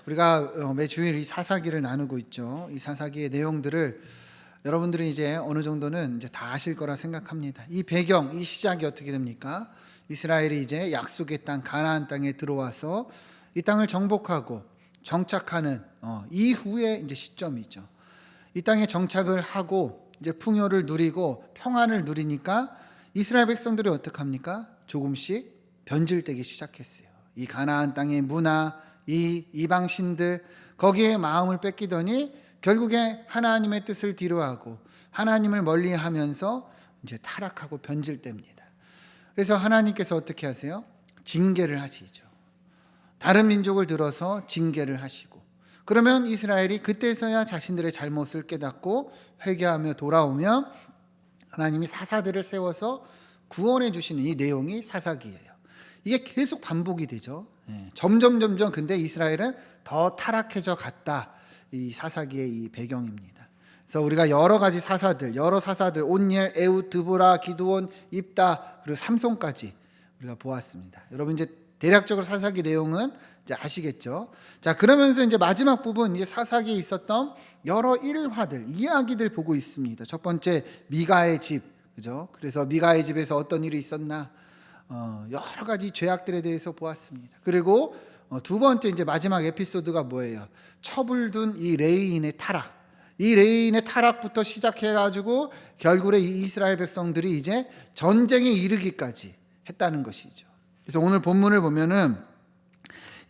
우리가 매 주일 이 사사기를 나누고 있죠. 이 사사기의 내용들을 여러분들이 이제 어느 정도는 이제 다 아실 거라 생각합니다. 이 배경, 이 시작이 어떻게 됩니까? 이스라엘이 이제 약속의 땅 가나안 땅에 들어와서 이 땅을 정복하고 정착하는 이후의 이제 시점이죠. 이 땅에 정착을 하고 이제 풍요를 누리고 평안을 누리니까 이스라엘 백성들이 어떡합니까? 조금씩 변질되기 시작했어요. 이 가나안 땅의 문화, 이 이방신들 거기에 마음을 뺏기더니 결국에 하나님의 뜻을 뒤로하고 하나님을 멀리하면서 이제 타락하고 변질됩니다. 그래서 하나님께서 어떻게 하세요? 징계를 하시죠. 다른 민족을 들어서 징계를 하시고, 그러면 이스라엘이 그때서야 자신들의 잘못을 깨닫고 회개하며 돌아오면 하나님이 사사들을 세워서 구원해 주시는 이 내용이 사사기예요. 이게 계속 반복이 되죠. 점점 근데 이스라엘은 더 타락해져 갔다. 이 사사기의 이 배경입니다. 그래서 우리가 여러 사사들 온니엘, 에훗, 드보라, 기드온, 입다 그리고 삼손까지 우리가 보았습니다. 여러분 이제 대략적으로 사사기 내용은 이제 아시겠죠? 자, 그러면서 이제 마지막 부분 이제 사사기에 있었던 여러 일화들, 이야기들 보고 있습니다. 첫 번째 미가의 집, 그죠? 그래서 미가의 집에서 어떤 일이 있었나? 여러 가지 죄악들에 대해서 보았습니다. 그리고 두 번째 이제 마지막 에피소드가 뭐예요? 처불둔 이 레위인의 타락. 이 레위인의 타락부터 시작해가지고 결국에 이 이스라엘 백성들이 이제 전쟁에 이르기까지 했다는 것이죠. 그래서 오늘 본문을 보면은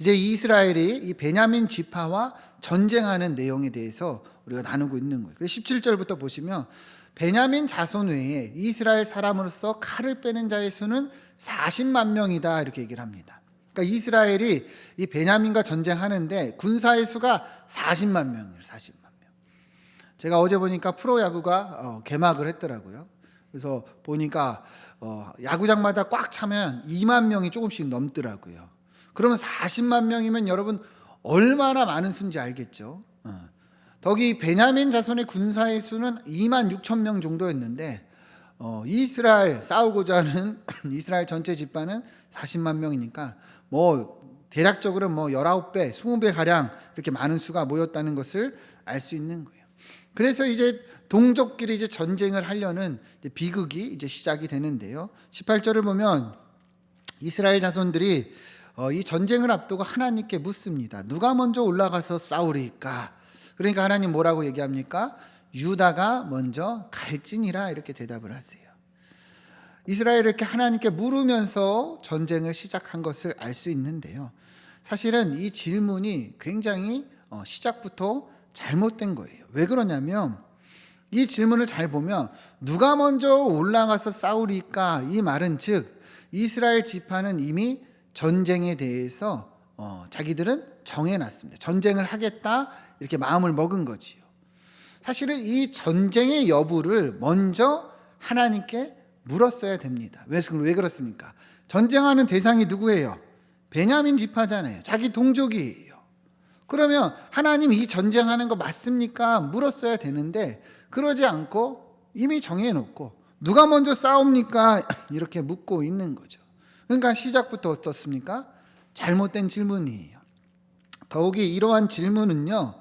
이제 이스라엘이 이 베냐민 지파와 전쟁하는 내용에 대해서 우리가 나누고 있는 거예요. 그래서 17절부터 보시면 베냐민 자손 외에 이스라엘 사람으로서 칼을 빼는 자의 수는 40만 명이다 이렇게 얘기를 합니다. 그러니까 이스라엘이 이 베냐민과 전쟁하는데 군사의 수가 40만 명이에요. 40만 명. 제가 어제 보니까 프로야구가 개막을 했더라고요. 그래서 보니까 야구장마다 꽉 차면 2만 명이 조금씩 넘더라고요. 그러면 40만 명이면 여러분 얼마나 많은 수인지 알겠죠? 거기 베냐민 자손의 군사의 수는 2만 6천 명 정도였는데 이스라엘 싸우고자 하는 이스라엘 전체 집단은 40만 명이니까 뭐 대략적으로 뭐 19배, 20배 가량 이렇게 많은 수가 모였다는 것을 알 수 있는 거예요. 그래서 이제 동족끼리 이제 전쟁을 하려는 비극이 이제 시작이 되는데요. 18절을 보면 이스라엘 자손들이 이 전쟁을 앞두고 하나님께 묻습니다. 누가 먼저 올라가서 싸우리까? 그러니까 하나님 뭐라고 얘기합니까? 유다가 먼저 갈지니라 이렇게 대답을 하세요. 이스라엘이 이렇게 하나님께 물으면서 전쟁을 시작한 것을 알 수 있는데요. 사실은 이 질문이 굉장히 시작부터 잘못된 거예요. 왜 그러냐면 이 질문을 잘 보면 누가 먼저 올라가서 싸우리까? 이 말은 즉 이스라엘 지파는 이미 전쟁에 대해서 자기들은 정해놨습니다. 전쟁을 하겠다 이렇게 마음을 먹은 거지요. 사실은 이 전쟁의 여부를 먼저 하나님께 물었어야 됩니다. 왜 그렇습니까? 전쟁하는 대상이 누구예요? 베냐민 지파잖아요. 자기 동족이에요. 그러면 하나님 이 전쟁하는 거 맞습니까? 물었어야 되는데 그러지 않고 이미 정해놓고 누가 먼저 싸웁니까? 이렇게 묻고 있는 거죠. 그러니까 시작부터 어떻습니까? 잘못된 질문이에요. 더욱이 이러한 질문은요,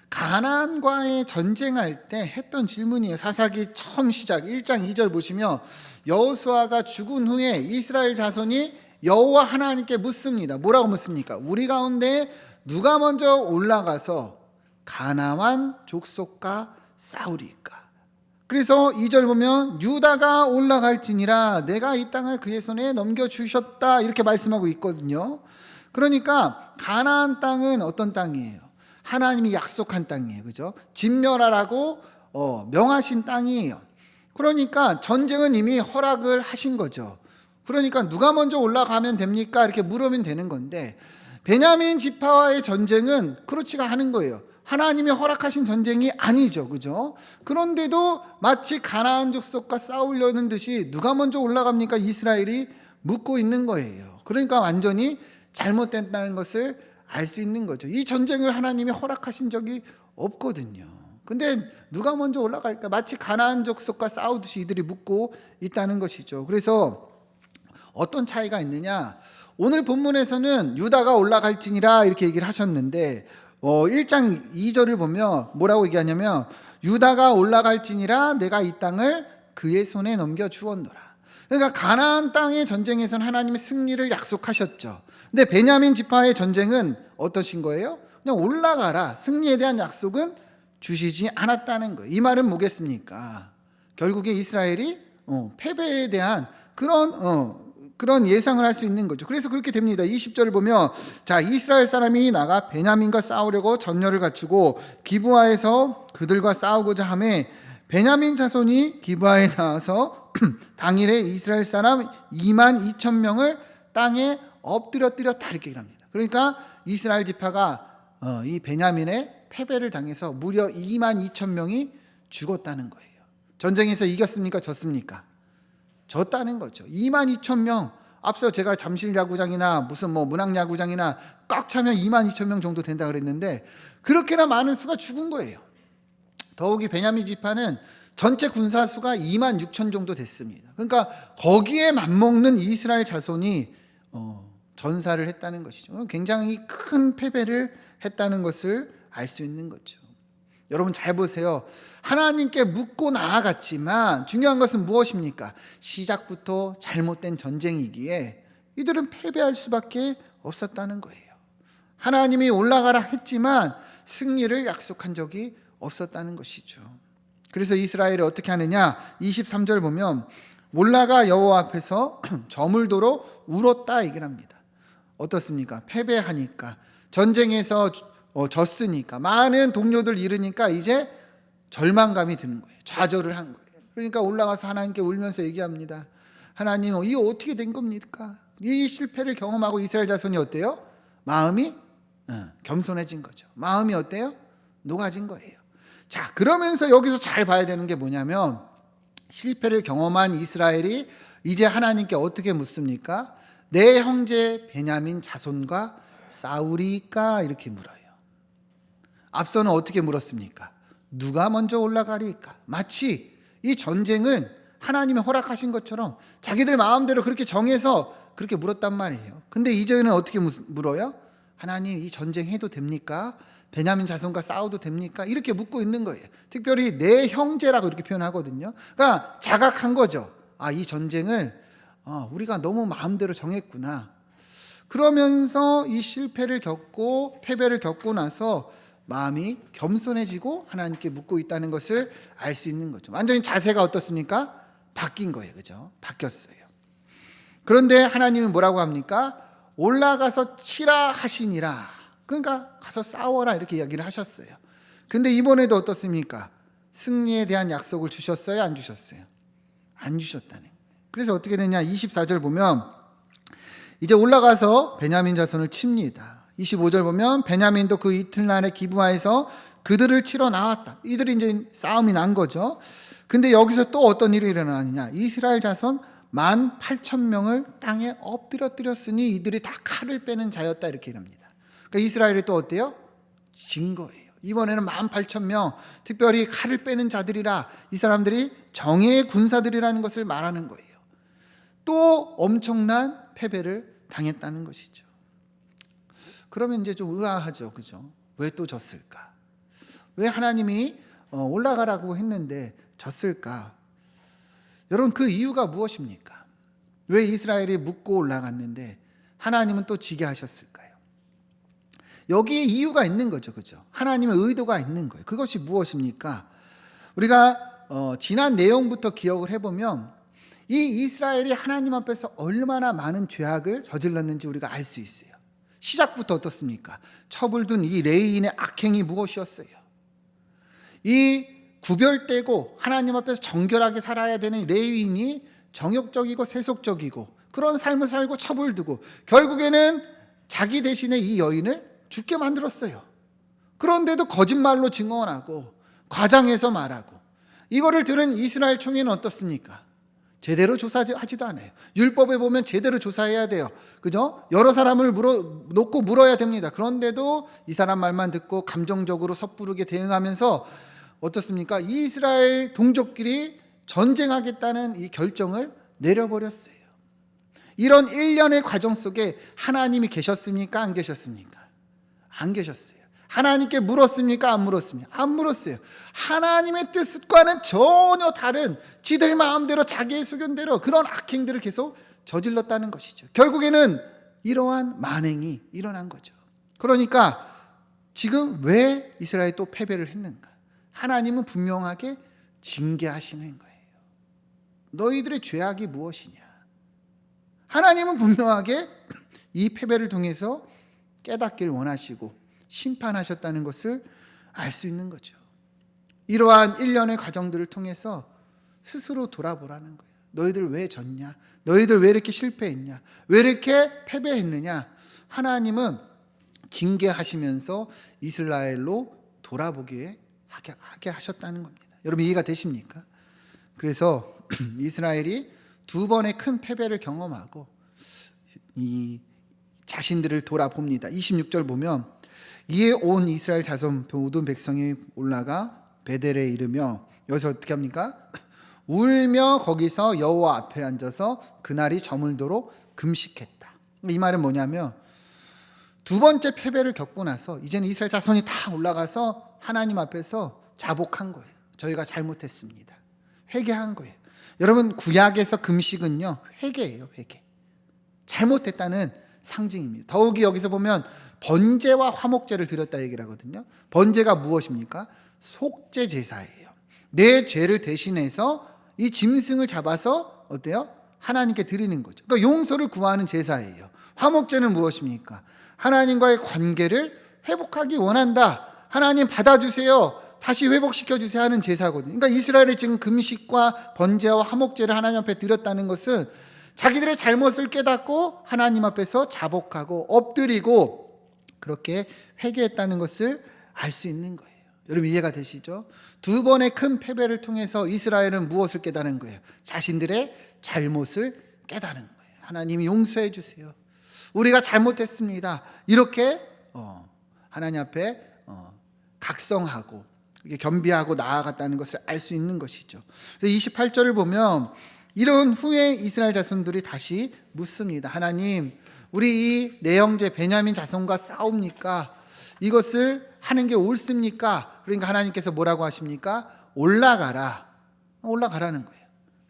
가나안과의 전쟁할 때 했던 질문이에요. 사사기 처음 시작 1장 2절 보시면 여호수아가 죽은 후에 이스라엘 자손이 여호와 하나님께 묻습니다. 뭐라고 묻습니까? 우리 가운데 누가 먼저 올라가서 가나안 족속과 싸우리까? 그래서 2절 보면 유다가 올라갈지니라 내가 이 땅을 그의 손에 넘겨주셨다 이렇게 말씀하고 있거든요. 그러니까 가나안 땅은 어떤 땅이에요? 하나님이 약속한 땅이에요. 그죠? 진멸하라고 명하신 땅이에요. 그러니까 전쟁은 이미 허락을 하신 거죠. 그러니까 누가 먼저 올라가면 됩니까? 이렇게 물으면 되는 건데 베냐민 지파와의 전쟁은 그렇지가 않은 거예요. 하나님이 허락하신 전쟁이 아니죠. 그죠? 그런데도 마치 가나안 족속과 싸우려는 듯이 누가 먼저 올라갑니까? 이스라엘이 묻고 있는 거예요. 그러니까 완전히 잘못됐다는 것을 알 수 있는 거죠. 이 전쟁을 하나님이 허락하신 적이 없거든요. 근데 누가 먼저 올라갈까? 마치 가나안 족속과 싸우듯이 이들이 묻고 있다는 것이죠. 그래서 어떤 차이가 있느냐? 오늘 본문에서는 유다가 올라갈지니라 이렇게 얘기를 하셨는데 1장 2절을 보면 뭐라고 얘기하냐면 유다가 올라갈지니라 내가 이 땅을 그의 손에 넘겨 주었노라. 그러니까 가나안 땅의 전쟁에서는 하나님이 승리를 약속하셨죠. 근데 베냐민 지파의 전쟁은 어떠신 거예요? 그냥 올라가라. 승리에 대한 약속은 주시지 않았다는 거예요. 이 말은 뭐겠습니까? 결국에 이스라엘이 패배에 대한 그런 예상을 할 수 있는 거죠. 그래서 그렇게 됩니다. 20절을 보면 자 이스라엘 사람이 나가 베냐민과 싸우려고 전열을 갖추고 기브아에서 그들과 싸우고자 하매 베냐민 자손이 기브아에 나와서 당일에 이스라엘 사람 2만 2천 명을 땅에 엎드렸다 이렇게 합니다. 그러니까 이스라엘 지파가 이 베냐민의 패배를 당해서 무려 2만 2천 명이 죽었다는 거예요. 전쟁에서 이겼습니까? 졌습니까? 졌다는 거죠. 2만 2천 명. 앞서 제가 잠실야구장이나 무슨 문학야구장이나 꽉 차면 2만 2천 명 정도 된다 그랬는데 그렇게나 많은 수가 죽은 거예요. 더욱이 베냐민 지파는 전체 군사 수가 2만 6천 정도 됐습니다. 그러니까 거기에 맞먹는 이스라엘 자손이 전사를 했다는 것이죠. 굉장히 큰 패배를 했다는 것을 알 수 있는 거죠. 여러분 잘 보세요. 하나님께 묻고 나아갔지만 중요한 것은 무엇입니까? 시작부터 잘못된 전쟁이기에 이들은 패배할 수밖에 없었다는 거예요. 하나님이 올라가라 했지만 승리를 약속한 적이 없었다는 것이죠. 그래서 이스라엘이 어떻게 하느냐? 23절 보면 올라가 여호와 앞에서 저물도록 울었다 얘기를 합니다. 어떻습니까? 패배하니까 전쟁에서 졌으니까 많은 동료들 잃으니까 이제 절망감이 드는 거예요. 좌절을 한 거예요. 그러니까 올라가서 하나님께 울면서 얘기합니다. 하나님, 이게 어떻게 된 겁니까? 이 실패를 경험하고 이스라엘 자손이 어때요? 마음이 겸손해진 거죠. 마음이 어때요? 녹아진 거예요. 자, 그러면서 여기서 잘 봐야 되는 게 뭐냐면 실패를 경험한 이스라엘이 이제 하나님께 어떻게 묻습니까? 내 형제 베냐민 자손과 싸우리까 이렇게 물어요. 앞서는 어떻게 물었습니까? 누가 먼저 올라가리까? 마치 이 전쟁은 하나님이 허락하신 것처럼 자기들 마음대로 그렇게 정해서 그렇게 물었단 말이에요. 근데 이제는 어떻게 물어요? 하나님, 이 전쟁 해도 됩니까? 베냐민 자손과 싸워도 됩니까? 이렇게 묻고 있는 거예요. 특별히 내 형제라고 이렇게 표현하거든요. 그러니까 자각한 거죠. 이 전쟁을 우리가 너무 마음대로 정했구나. 그러면서 이 실패를 겪고 패배를 겪고 나서 마음이 겸손해지고 하나님께 묻고 있다는 것을 알 수 있는 거죠. 완전히 자세가 어떻습니까? 바뀐 거예요. 그죠? 바뀌었어요. 그런데 하나님이 뭐라고 합니까? 올라가서 치라 하시니라. 그러니까 가서 싸워라 이렇게 이야기를 하셨어요. 근데 이번에도 어떻습니까? 승리에 대한 약속을 주셨어요? 안 주셨어요? 안 주셨다는 거예요. 그래서 어떻게 되냐? 24절 보면 이제 올라가서 베냐민 자손을 칩니다. 25절 보면 베냐민도 그 이튿날에 기브아에서 그들을 치러 나왔다. 이들이 이제 싸움이 난 거죠. 근데 여기서 또 어떤 일이 일어나느냐? 이스라엘 자손 18,000명을 땅에 엎드렸으니 이들이 다 칼을 빼는 자였다 이렇게 합니다. 그러니까 이스라엘이 또 어때요? 진 거예요. 이번에는 18,000명, 특별히 칼을 빼는 자들이라 이 사람들이 정예의 군사들이라는 것을 말하는 거예요. 또 엄청난 패배를 당했다는 것이죠. 그러면 이제 좀 의아하죠. 그죠? 왜 또 졌을까? 왜 하나님이 올라가라고 했는데 졌을까? 여러분 그 이유가 무엇입니까? 왜 이스라엘이 묻고 올라갔는데 하나님은 또 지게 하셨을까요? 여기에 이유가 있는 거죠. 그죠? 하나님의 의도가 있는 거예요. 그것이 무엇입니까? 우리가 지난 내용부터 기억을 해보면 이 이스라엘이 하나님 앞에서 얼마나 많은 죄악을 저질렀는지 우리가 알 수 있어요. 시작부터 어떻습니까? 첩을둔 이 레위인의 악행이 무엇이었어요? 이 구별되고 하나님 앞에서 정결하게 살아야 되는 레위인이 정욕적이고 세속적이고 그런 삶을 살고 첩을 두고 결국에는 자기 대신에 이 여인을 죽게 만들었어요. 그런데도 거짓말로 증언하고 과장해서 말하고 이거를 들은 이스라엘 총회는 어떻습니까? 제대로 조사하지도 않아요. 율법에 보면 제대로 조사해야 돼요. 그죠? 여러 사람을 놓고 물어야 됩니다. 그런데도 이 사람 말만 듣고 감정적으로 섣부르게 대응하면서 어떻습니까? 이스라엘 동족끼리 전쟁하겠다는 이 결정을 내려버렸어요. 이런 일련의 과정 속에 하나님이 계셨습니까? 안 계셨습니까? 안 계셨어요. 하나님께 물었습니까? 안 물었습니까? 안 물었어요. 하나님의 뜻과는 전혀 다른 지들 마음대로 자기의 수견대로 그런 악행들을 계속 저질렀다는 것이죠. 결국에는 이러한 만행이 일어난 거죠. 그러니까 지금 왜 이스라엘이 또 패배를 했는가? 하나님은 분명하게 징계하시는 거예요. 너희들의 죄악이 무엇이냐? 하나님은 분명하게 이 패배를 통해서 깨닫기를 원하시고 심판하셨다는 것을 알 수 있는 거죠. 이러한 일련의 과정들을 통해서 스스로 돌아보라는 거예요. 너희들 왜 졌냐? 너희들 왜 이렇게 실패했냐? 왜 이렇게 패배했느냐? 하나님은 징계하시면서 이스라엘로 돌아보게 하게 하셨다는 겁니다. 여러분 이해가 되십니까? 그래서 이스라엘이 두 번의 큰 패배를 경험하고 이 자신들을 돌아봅니다. 26절 보면 이에 온 이스라엘 자손 모든 백성이 올라가 베델에 이르며 여기서 어떻게 합니까? 울며 거기서 여호와 앞에 앉아서 그날이 저물도록 금식했다. 이 말은 뭐냐면 두 번째 패배를 겪고 나서 이제는 이스라엘 자손이 다 올라가서 하나님 앞에서 자복한 거예요. 저희가 잘못했습니다. 회개한 거예요. 여러분 구약에서 금식은요 회개예요. 회개. 잘못했다는 상징입니다. 더욱이 여기서 보면 번제와 화목제를 드렸다 얘기를 하거든요. 번제가 무엇입니까? 속죄 제사예요. 내 죄를 대신해서 이 짐승을 잡아서 어때요? 하나님께 드리는 거죠. 그러니까 용서를 구하는 제사예요. 화목제는 무엇입니까? 하나님과의 관계를 회복하기 원한다. 하나님 받아주세요. 다시 회복시켜주세요 하는 제사거든요. 그러니까 이스라엘이 지금 금식과 번제와 화목제를 하나님 앞에 드렸다는 것은 자기들의 잘못을 깨닫고 하나님 앞에서 자복하고 엎드리고 그렇게 회개했다는 것을 알 수 있는 거예요. 여러분 이해가 되시죠? 두 번의 큰 패배를 통해서 이스라엘은 무엇을 깨달은 거예요? 자신들의 잘못을 깨달은 거예요. 하나님이 용서해 주세요. 우리가 잘못했습니다. 이렇게 하나님 앞에 각성하고 겸비하고 나아갔다는 것을 알 수 있는 것이죠. 28절을 보면 이런 후에 이스라엘 자손들이 다시 묻습니다. 하나님, 우리 이 내 형제 베냐민 자손과 싸웁니까? 이것을 하는 게 옳습니까? 그러니까 하나님께서 뭐라고 하십니까? 올라가라는 거예요.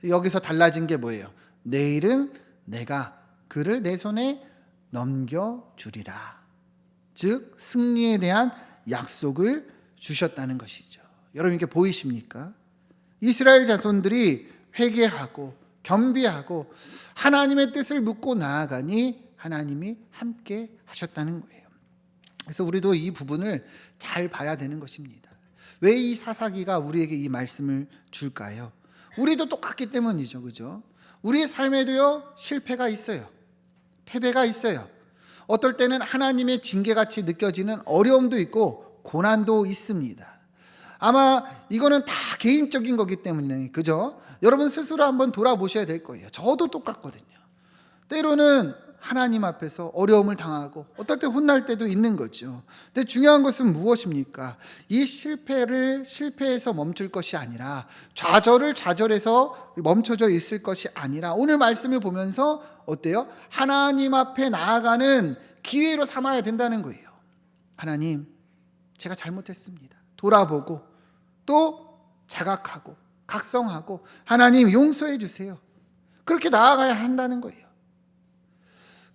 여기서 달라진 게 뭐예요? 내일은 내가 그를 내 손에 넘겨주리라. 즉 승리에 대한 약속을 주셨다는 것이죠. 여러분 이게 보이십니까? 이스라엘 자손들이 회개하고 겸비하고 하나님의 뜻을 묻고 나아가니 하나님이 함께 하셨다는 거예요. 그래서 우리도 이 부분을 잘 봐야 되는 것입니다. 왜 이 사사기가 우리에게 이 말씀을 줄까요? 우리도 똑같기 때문이죠. 그죠? 우리의 삶에도요 실패가 있어요. 패배가 있어요. 어떨 때는 하나님의 징계같이 느껴지는 어려움도 있고 고난도 있습니다. 아마 이거는 다 개인적인 거기 때문에 그죠? 여러분 스스로 한번 돌아보셔야 될 거예요. 저도 똑같거든요. 때로는 하나님 앞에서 어려움을 당하고 어떨 때 혼날 때도 있는 거죠. 근데 중요한 것은 무엇입니까? 이 실패에서 멈출 것이 아니라 좌절에서 멈춰져 있을 것이 아니라 오늘 말씀을 보면서 어때요? 하나님 앞에 나아가는 기회로 삼아야 된다는 거예요. 하나님, 제가 잘못했습니다. 돌아보고 또 자각하고 각성하고 하나님 용서해 주세요. 그렇게 나아가야 한다는 거예요.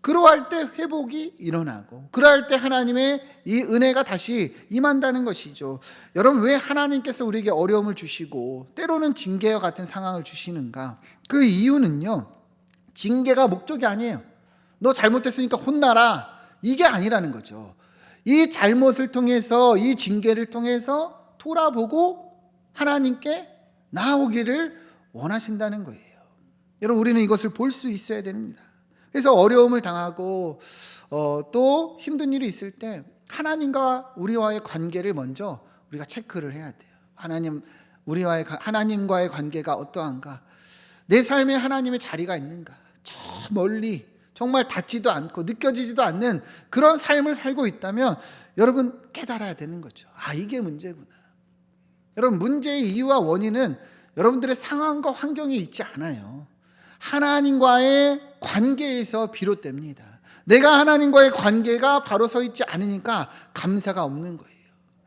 그러할 때 회복이 일어나고 그러할 때 하나님의 이 은혜가 다시 임한다는 것이죠. 여러분 왜 하나님께서 우리에게 어려움을 주시고 때로는 징계와 같은 상황을 주시는가? 그 이유는요. 징계가 목적이 아니에요. 너 잘못했으니까 혼나라. 이게 아니라는 거죠. 이 잘못을 통해서 이 징계를 통해서 돌아보고 하나님께 나오기를 원하신다는 거예요. 여러분 우리는 이것을 볼 수 있어야 됩니다. 그래서 어려움을 당하고 또 힘든 일이 있을 때 하나님과 우리와의 관계를 먼저 우리가 체크를 해야 돼요. 하나님과의 관계가 어떠한가? 내 삶에 하나님의 자리가 있는가? 저 멀리 정말 닿지도 않고 느껴지지도 않는 그런 삶을 살고 있다면 여러분 깨달아야 되는 거죠. 아, 이게 문제구나. 여러분 문제의 이유와 원인은 여러분들의 상황과 환경에 있지 않아요. 하나님과의 관계에서 비롯됩니다. 내가 하나님과의 관계가 바로 서 있지 않으니까 감사가 없는 거예요.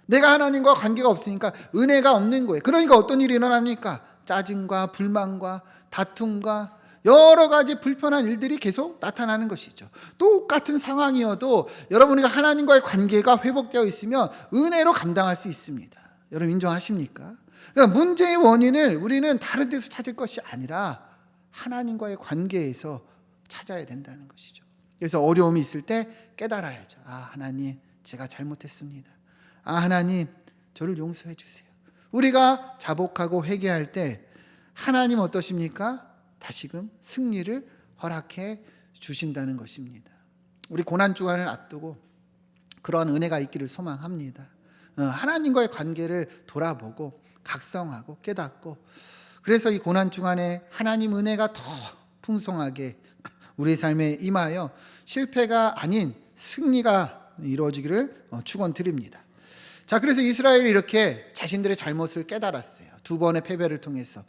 내가 하나님과 관계가 없으니까 은혜가 없는 거예요. 그러니까 어떤 일이 일어납니까? 짜증과 불만과 다툼과 여러 가지 불편한 일들이 계속 나타나는 것이죠. 똑같은 상황이어도 여러분과 하나님과의 관계가 회복되어 있으면 은혜로 감당할 수 있습니다. 여러분 인정하십니까? 그러니까 문제의 원인을 우리는 다른 데서 찾을 것이 아니라 하나님과의 관계에서 찾아야 된다는 것이죠. 그래서 어려움이 있을 때 깨달아야죠. 하나님, 제가 잘못했습니다. 하나님, 저를 용서해 주세요. 우리가 자복하고 회개할 때 하나님 어떠십니까? 다시금 승리를 허락해 주신다는 것입니다. 우리 고난주간을 앞두고 그러한 은혜가 있기를 소망합니다. 하나님과의 관계를 돌아보고 각성하고 깨닫고, 그래서 이 고난주간에 하나님 은혜가 더 풍성하게 우리의 삶에 임하여 실패가 아닌 승리가 이루어지기를 축원드립니다. 자, 그래서 이스라엘이 이렇게 자신들의 잘못을 깨달았어요. 두 번의 패배를 통해서.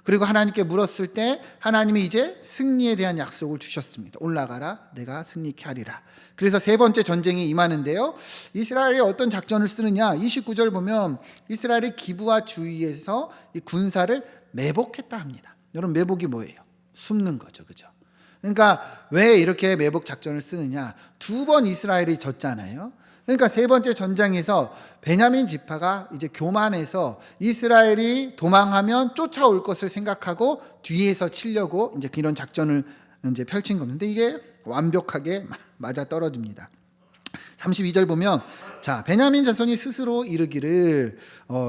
그리고 하나님께 물었을 때 하나님이 이제 승리에 대한 약속을 주셨습니다. 올라가라, 내가 승리케 하리라. 그래서 세 번째 전쟁이 임하는데요, 이스라엘이 어떤 작전을 쓰느냐, 29절 보면 이스라엘이 기브와 주위에서 이 군사를 매복했다 합니다. 여러분, 매복이 뭐예요? 숨는 거죠, 그죠? 그러니까 왜 이렇게 매복 작전을 쓰느냐, 두 번 이스라엘이 졌잖아요. 그러니까 세 번째 전장에서 베냐민 지파가 이제 교만해서 이스라엘이 도망하면 쫓아올 것을 생각하고 뒤에서 치려고 이제 이런 작전을 이제 펼친 겁니다. 이게 완벽하게 맞아 떨어집니다. 32절 보면, 자, 베냐민 자손이 스스로 이르기를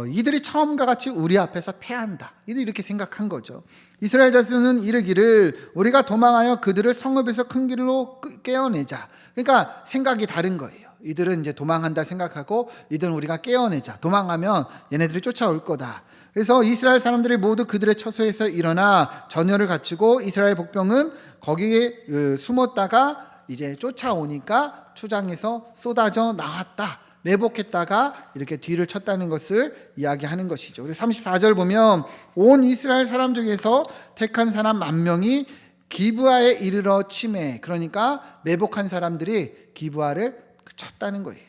이들이 처음과 같이 우리 앞에서 패한다. 이들이 이렇게 생각한 거죠. 이스라엘 자손은 이르기를 우리가 도망하여 그들을 성읍에서 큰 길로 깨어내자. 그러니까 생각이 다른 거예요. 이들은 이제 도망한다 생각하고 이들은 우리가 깨어내자. 도망하면 얘네들이 쫓아올 거다. 그래서 이스라엘 사람들이 모두 그들의 처소에서 일어나 전열을 갖추고 이스라엘 복병은 거기에 숨었다가 이제 쫓아오니까 초장에서 쏟아져 나왔다. 매복했다가 이렇게 뒤를 쳤다는 것을 이야기하는 것이죠. 그래서 34절 보면 온 이스라엘 사람 중에서 택한 사람 10,000명이 기브아에 이르러 치매, 그러니까 매복한 사람들이 기브아를 쳤다는 거예요.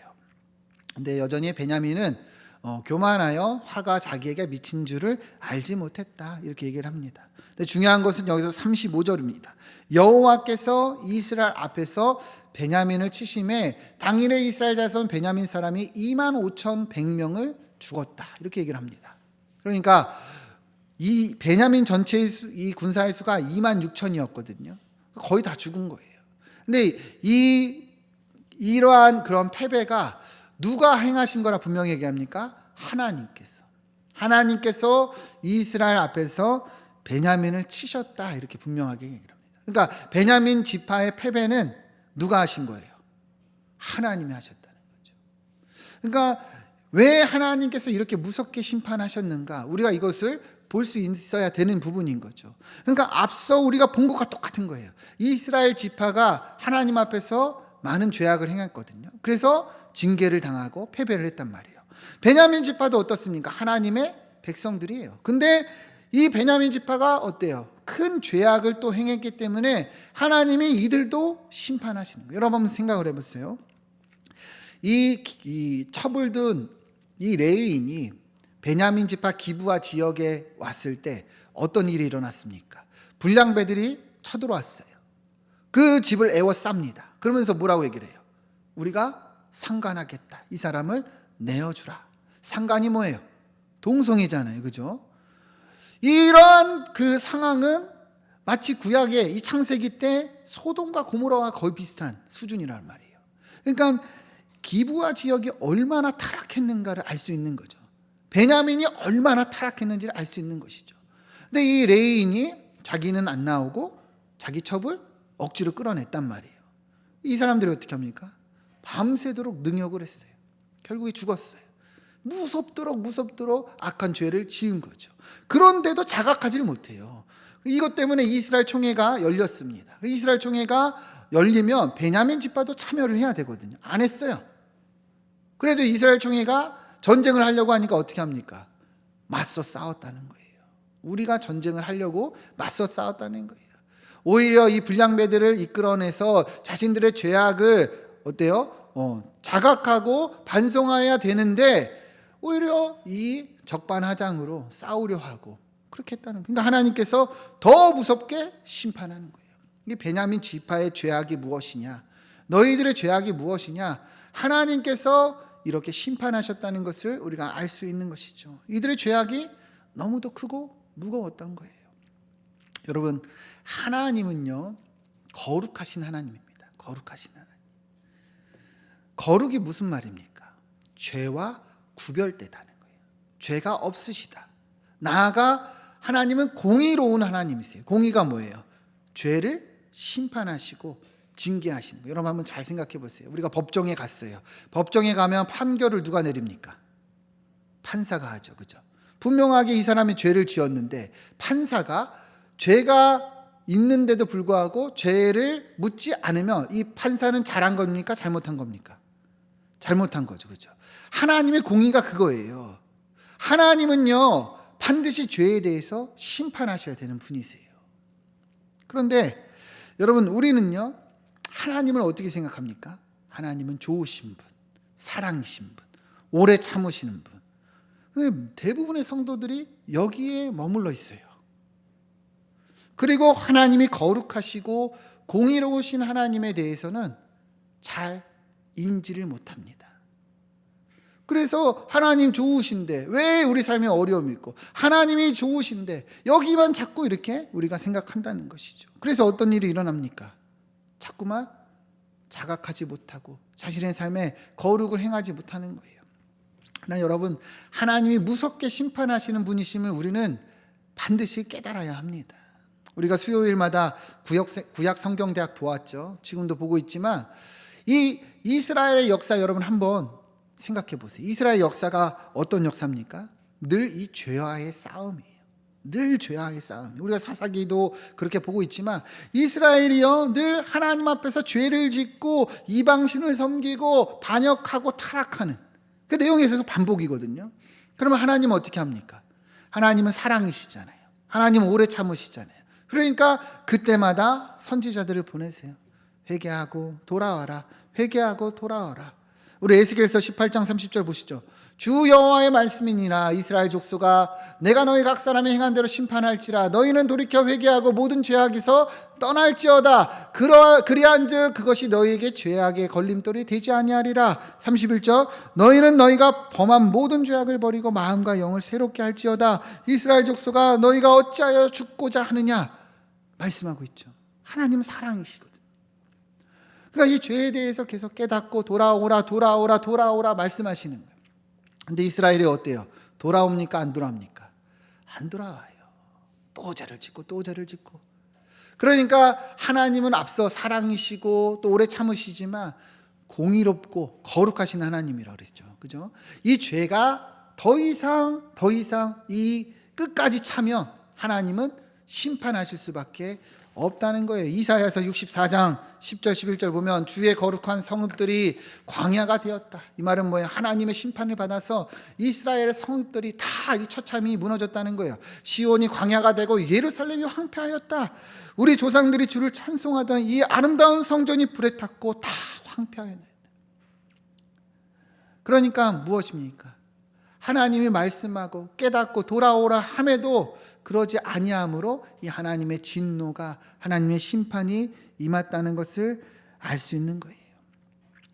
근데 여전히 베냐민은 교만하여 화가 자기에게 미친 줄을 알지 못했다, 이렇게 얘기를 합니다. 근데 중요한 것은 여기서 35절입니다. 여호와께서 이스라엘 앞에서 베냐민을 치심에 당일에 이스라엘 자손 베냐민 사람이 25,100명을 죽었다, 이렇게 얘기를 합니다. 그러니까 이 베냐민 전체의 이 군사의 수가 26,000이었거든요. 거의 다 죽은 거예요. 근데 이러한 그런 패배가 누가 행하신 거라 분명히 얘기합니까? 하나님께서 이스라엘 앞에서 베냐민을 치셨다, 이렇게 분명하게 얘기를 합니다. 그러니까 베냐민 지파의 패배는 누가 하신 거예요? 하나님이 하셨다는 거죠. 그러니까 왜 하나님께서 이렇게 무섭게 심판하셨는가, 우리가 이것을 볼 수 있어야 되는 부분인 거죠. 그러니까 앞서 우리가 본 것과 똑같은 거예요. 이스라엘 지파가 하나님 앞에서 많은 죄악을 행했거든요. 그래서 징계를 당하고 패배를 했단 말이에요. 베냐민 지파도 어떻습니까? 하나님의 백성들이에요. 근데 이 베냐민 지파가 어때요? 큰 죄악을 또 행했기 때문에 하나님이 이들도 심판하시는 거예요. 여러분 한번 생각을 해보세요. 이 처불든 이 레위인이 베냐민 지파 기브아 지역에 왔을 때 어떤 일이 일어났습니까? 불량배들이 쳐들어왔어요. 그 집을 에워쌉니다. 그러면서 뭐라고 얘기를 해요? 우리가 상간하겠다. 이 사람을 내어주라. 상간이 뭐예요? 동성애잖아요, 그죠? 이러한 그 상황은 마치 구약의 이 창세기 때 소돔과 고모라와 거의 비슷한 수준이란 말이에요. 그러니까 기브아 지역이 얼마나 타락했는가를 알 수 있는 거죠. 베냐민이 얼마나 타락했는지를 알 수 있는 것이죠. 근데 이 레위인이 자기는 안 나오고 자기 첩을 억지로 끌어냈단 말이에요. 이 사람들이 어떻게 합니까? 밤새도록 능욕을 했어요. 결국에 죽었어요. 무섭도록 악한 죄를 지은 거죠. 그런데도 자각하지를 못해요. 이것 때문에 이스라엘 총회가 열렸습니다. 이스라엘 총회가 열리면 베냐민 지파도 참여를 해야 되거든요. 안 했어요. 그래도 이스라엘 총회가 전쟁을 하려고 하니까 어떻게 합니까? 맞서 싸웠다는 거예요. 우리가 전쟁을 하려고 맞서 싸웠다는 거예요. 오히려 이 불량배들을 이끌어내서 자신들의 죄악을 자각하고 반성해야 되는데 오히려 이 적반하장으로 싸우려 하고 그렇게 했다는 거예요. 그러니까 하나님께서 더 무섭게 심판하는 거예요. 이게 베냐민 지파의 죄악이 무엇이냐, 너희들의 죄악이 무엇이냐, 하나님께서 이렇게 심판하셨다는 것을 우리가 알 수 있는 것이죠. 이들의 죄악이 너무도 크고 무거웠던 거예요. 여러분, 하나님은요 거룩하신 하나님입니다. 거룩하신 하나님. 거룩이 무슨 말입니까? 죄와 구별되다는 거예요. 죄가 없으시다. 나아가 하나님은 공의로운 하나님이세요. 공의가 뭐예요? 죄를 심판하시고 징계하시는 거예요. 여러분 한번 잘 생각해 보세요. 우리가 법정에 갔어요. 법정에 가면 판결을 누가 내립니까? 판사가 하죠. 그죠? 분명하게 이 사람이 죄를 지었는데 판사가 죄가 있는데도 불구하고 죄를 묻지 않으면 이 판사는 잘한 겁니까? 잘못한 겁니까? 잘못한 거죠. 그죠? 하나님의 공의가 그거예요. 하나님은요 반드시 죄에 대해서 심판하셔야 되는 분이세요. 그런데 여러분, 우리는요 하나님을 어떻게 생각합니까? 하나님은 좋으신 분, 사랑이신 분, 오래 참으시는 분. 대부분의 성도들이 여기에 머물러 있어요. 그리고 하나님이 거룩하시고 공의로우신 하나님에 대해서는 잘 인지를 못합니다. 그래서 하나님 좋으신데 왜 우리 삶에 어려움이 있고, 하나님이 좋으신데 여기만 자꾸 이렇게 우리가 생각한다는 것이죠. 그래서 어떤 일이 일어납니까? 자꾸만 자각하지 못하고 자신의 삶에 거룩을 행하지 못하는 거예요. 그러나 여러분, 하나님이 무섭게 심판하시는 분이심을 우리는 반드시 깨달아야 합니다. 우리가 수요일마다 구약 성경대학 보았죠. 지금도 보고 있지만 이 이스라엘의 역사 여러분 한번 생각해 보세요. 이스라엘 역사가 어떤 역사입니까? 늘 이 죄와의 싸움이에요. 늘 죄와의 싸움. 우리가 사사기도 그렇게 보고 있지만 이스라엘이요 늘 하나님 앞에서 죄를 짓고 이방신을 섬기고 반역하고 타락하는 그 내용이 계속 반복이거든요. 그러면 하나님은 어떻게 합니까? 하나님은 사랑이시잖아요. 하나님은 오래 참으시잖아요. 그러니까 그때마다 선지자들을 보내세요. 회개하고 돌아와라. 회개하고 돌아와라. 우리 에스겔서 18장 30절 보시죠. 주 여호와의 말씀이니라. 이스라엘 족속아, 내가 너희 각 사람이 행한 대로 심판할지라. 너희는 돌이켜 회개하고 모든 죄악에서 떠날지어다. 그리한즉 그것이 너희에게 죄악의 걸림돌이 되지 아니하리라. 31절 너희는 너희가 범한 모든 죄악을 버리고 마음과 영을 새롭게 할지어다. 이스라엘 족속아, 너희가 어찌하여 죽고자 하느냐 말씀하고 있죠. 하나님은 사랑이시거든요. 그러니까 이 죄에 대해서 계속 깨닫고 돌아오라 말씀하시는 거예요. 근데 이스라엘이 어때요? 돌아옵니까? 안 돌아옵니까? 안 돌아와요. 또 죄를 짓고 또 죄를 짓고. 그러니까 하나님은 앞서 사랑이시고 또 오래 참으시지만 공의롭고 거룩하신 하나님이라고 그랬죠. 그죠? 이 죄가 더 이상 이 끝까지 차면 하나님은 심판하실 수밖에 없다는 거예요. 이사야서 64장 10절 11절 보면 주의 거룩한 성읍들이 광야가 되었다. 이 말은 뭐예요? 하나님의 심판을 받아서 이스라엘의 성읍들이 다 이 처참히 무너졌다는 거예요. 시온이 광야가 되고 예루살렘이 황폐하였다. 우리 조상들이 주를 찬송하던 이 아름다운 성전이 불에 탔고 다 황폐하였다. 그러니까 무엇입니까? 하나님이 말씀하고 깨닫고 돌아오라 함에도 그러지 아니함으로 이 하나님의 진노가, 하나님의 심판이 임했다는 것을 알 수 있는 거예요.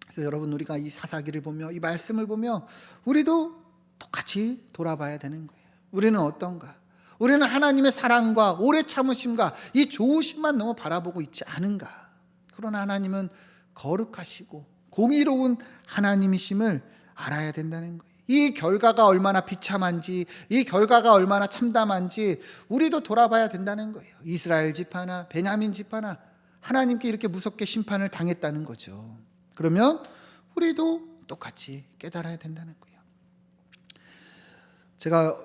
그래서 여러분, 우리가 이 사사기를 보며 이 말씀을 보며 우리도 똑같이 돌아봐야 되는 거예요. 우리는 어떤가? 우리는 하나님의 사랑과 오래 참으심과 이 좋으심만 너무 바라보고 있지 않은가? 그러나 하나님은 거룩하시고 공의로운 하나님이심을 알아야 된다는 거예요. 이 결과가 얼마나 비참한지, 이 결과가 얼마나 참담한지 우리도 돌아봐야 된다는 거예요. 이스라엘 집 하나, 베냐민 집 하나 하나님께 이렇게 무섭게 심판을 당했다는 거죠. 그러면 우리도 똑같이 깨달아야 된다는 거예요. 제가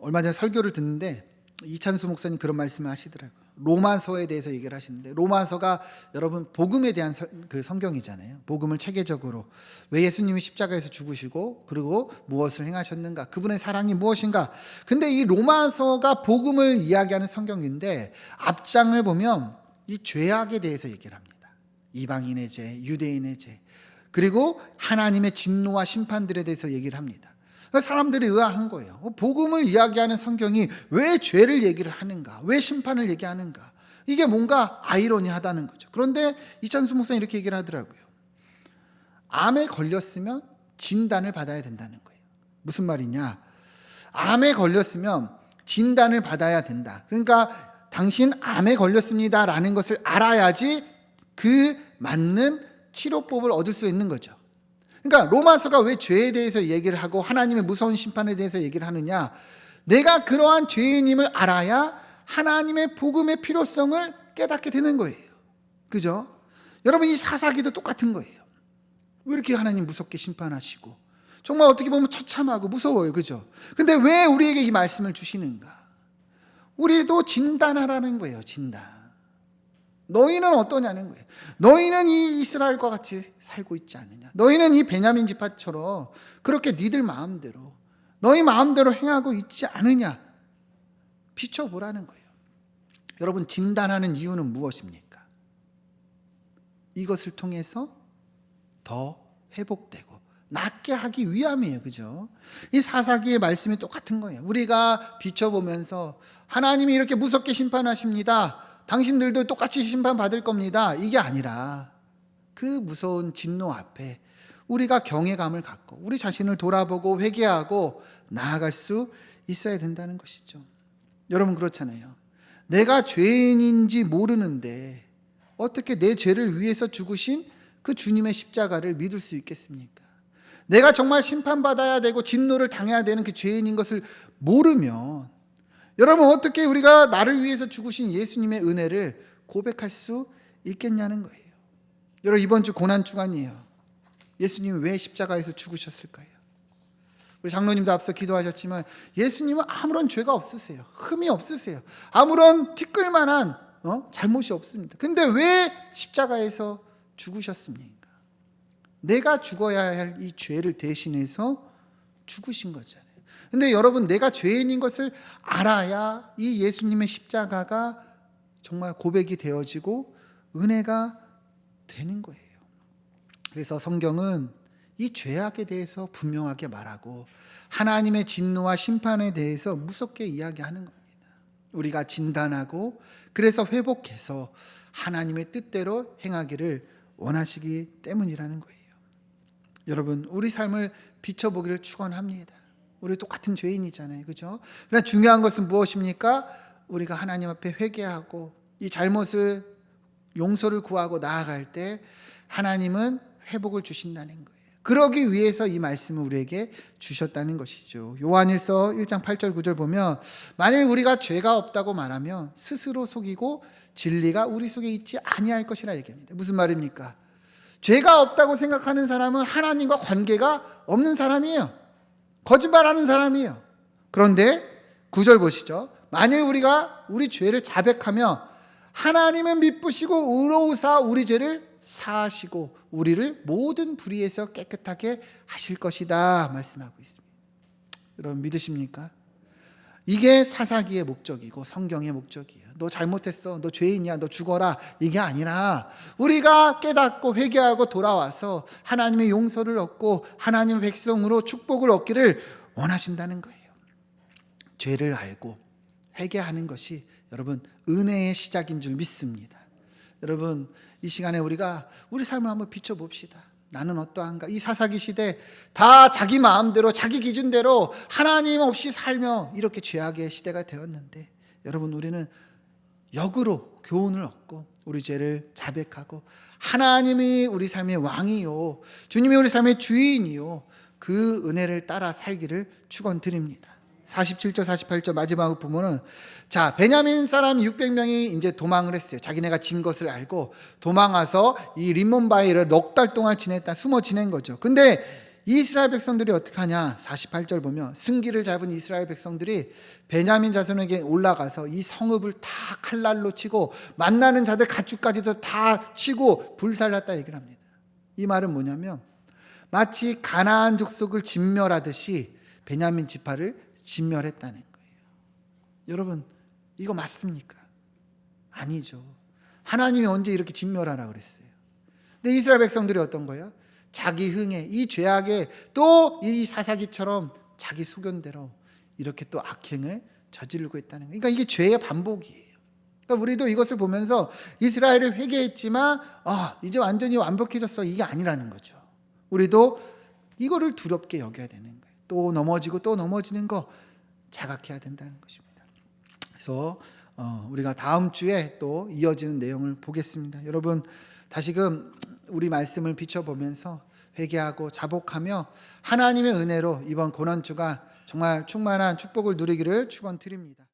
얼마 전에 설교를 듣는데 이찬수 목사님 그런 말씀을 하시더라고요. 로마서에 대해서 얘기를 하시는데, 로마서가 여러분 복음에 대한 그 성경이잖아요. 복음을 체계적으로 왜 예수님이 십자가에서 죽으시고 그리고 무엇을 행하셨는가, 그분의 사랑이 무엇인가. 근데 이 로마서가 복음을 이야기하는 성경인데 앞장을 보면 이 죄악에 대해서 얘기를 합니다. 이방인의 죄, 유대인의 죄, 그리고 하나님의 진노와 심판들에 대해서 얘기를 합니다. 사람들이 의아한 거예요. 복음을 이야기하는 성경이 왜 죄를 얘기를 하는가, 왜 심판을 얘기하는가. 이게 뭔가 아이러니하다는 거죠. 그런데 이찬수 목사님 이렇게 얘기를 하더라고요. 암에 걸렸으면 진단을 받아야 된다는 거예요. 무슨 말이냐, 암에 걸렸으면 진단을 받아야 된다. 그러니까 당신 암에 걸렸습니다 라는 것을 알아야지 그 맞는 치료법을 얻을 수 있는 거죠. 그러니까 로마서가 왜 죄에 대해서 얘기를 하고 하나님의 무서운 심판에 대해서 얘기를 하느냐, 내가 그러한 죄인임을 알아야 하나님의 복음의 필요성을 깨닫게 되는 거예요. 그죠? 여러분, 이 사사기도 똑같은 거예요. 왜 이렇게 하나님 무섭게 심판하시고, 정말 어떻게 보면 처참하고 무서워요. 그죠? 근데 왜 우리에게 이 말씀을 주시는가? 우리도 진단하라는 거예요. 진단. 너희는 어떠냐는 거예요. 너희는 이 이스라엘과 같이 살고 있지 않느냐. 너희는 이 베냐민 지파처럼 그렇게 니들 마음대로, 너희 마음대로 행하고 있지 않느냐. 비춰보라는 거예요. 여러분, 진단하는 이유는 무엇입니까? 이것을 통해서 더 회복되고 낫게 하기 위함이에요. 그죠? 이 사사기의 말씀이 똑같은 거예요. 우리가 비춰보면서 하나님이 이렇게 무섭게 심판하십니다, 당신들도 똑같이 심판받을 겁니다, 이게 아니라 그 무서운 진노 앞에 우리가 경외감을 갖고 우리 자신을 돌아보고 회개하고 나아갈 수 있어야 된다는 것이죠. 여러분, 그렇잖아요. 내가 죄인인지 모르는데 어떻게 내 죄를 위해서 죽으신 그 주님의 십자가를 믿을 수 있겠습니까? 내가 정말 심판받아야 되고 진노를 당해야 되는 그 죄인인 것을 모르면 여러분, 어떻게 우리가 나를 위해서 죽으신 예수님의 은혜를 고백할 수 있겠냐는 거예요. 여러분, 이번 주 고난주간이에요. 예수님이 왜 십자가에서 죽으셨을까요? 우리 장로님도 앞서 기도하셨지만 예수님은 아무런 죄가 없으세요. 흠이 없으세요. 아무런 티끌만한 잘못이 없습니다. 근데 왜 십자가에서 죽으셨습니까? 내가 죽어야 할 이 죄를 대신해서 죽으신 거잖아요. 근데 여러분, 내가 죄인인 것을 알아야 이 예수님의 십자가가 정말 고백이 되어지고 은혜가 되는 거예요. 그래서 성경은 이 죄악에 대해서 분명하게 말하고 하나님의 진노와 심판에 대해서 무섭게 이야기하는 겁니다. 우리가 진단하고 그래서 회복해서 하나님의 뜻대로 행하기를 원하시기 때문이라는 거예요. 여러분, 우리 삶을 비춰보기를 축원합니다. 우리 똑같은 죄인이잖아요. 그죠? 그러나 중요한 것은 무엇입니까? 우리가 하나님 앞에 회개하고 이 잘못을 용서를 구하고 나아갈 때 하나님은 회복을 주신다는 거예요. 그러기 위해서 이 말씀을 우리에게 주셨다는 것이죠. 요한일서 1장 8절 9절 보면 만일 우리가 죄가 없다고 말하면 스스로 속이고 진리가 우리 속에 있지 아니할 것이라 얘기합니다. 무슨 말입니까? 죄가 없다고 생각하는 사람은 하나님과 관계가 없는 사람이에요. 거짓말하는 사람이에요. 그런데 9절 보시죠. 만일 우리가 우리 죄를 자백하며 하나님은 미쁘시고 의로우사 우리 죄를 사하시고 우리를 모든 불의에서 깨끗하게 하실 것이다 말씀하고 있습니다. 여러분, 믿으십니까? 이게 사사기의 목적이고 성경의 목적이에요. 너 잘못했어, 너 죄인이야, 너 죽어라, 이게 아니라 우리가 깨닫고 회개하고 돌아와서 하나님의 용서를 얻고 하나님의 백성으로 축복을 얻기를 원하신다는 거예요. 죄를 알고 회개하는 것이 여러분 은혜의 시작인 줄 믿습니다. 여러분, 이 시간에 우리가 우리 삶을 한번 비춰봅시다. 나는 어떠한가? 이 사사기 시대 다 자기 마음대로 자기 기준대로 하나님 없이 살며 이렇게 죄악의 시대가 되었는데, 여러분, 우리는 역으로 교훈을 얻고 우리 죄를 자백하고 하나님이 우리 삶의 왕이요 주님이 우리 삶의 주인이요 그 은혜를 따라 살기를 축원드립니다. 47절 48절 마지막을 보면은, 자, 베냐민 사람 600명이 이제 도망을 했어요. 자기네가 진 것을 알고 도망와서 이 림몬바이를 넉 달 동안 숨어 지낸 거죠. 근데 이스라엘 백성들이 어떻게 하냐? 48절 보면 승기를 잡은 이스라엘 백성들이 베냐민 자손에게 올라가서 이 성읍을 다 칼날로 치고 만나는 자들 가축까지도 다 치고 불살랐다 얘기를 합니다. 이 말은 뭐냐면 마치 가나안 족속을 진멸하듯이 베냐민 지파를 진멸했다는 거예요. 여러분, 이거 맞습니까? 아니죠. 하나님이 언제 이렇게 진멸하라 그랬어요? 근데 이스라엘 백성들이 어떤 거예요? 자기 흥에, 이 죄악에 또 이 사사기처럼 자기 소견대로 이렇게 또 악행을 저지르고 있다는 거예요. 그러니까 이게 죄의 반복이에요. 그러니까 우리도 이것을 보면서 이스라엘을 회개했지만 이제 완전히 완벽해졌어, 이게 아니라는 거죠. 우리도 이거를 두렵게 여겨야 되는 거예요. 또 넘어지고 또 넘어지는 거 자각해야 된다는 것입니다. 그래서 우리가 다음 주에 또 이어지는 내용을 보겠습니다. 여러분, 다시금 우리 말씀을 비춰보면서 회개하고 자복하며 하나님의 은혜로 이번 고난주가 정말 충만한 축복을 누리기를 축원드립니다.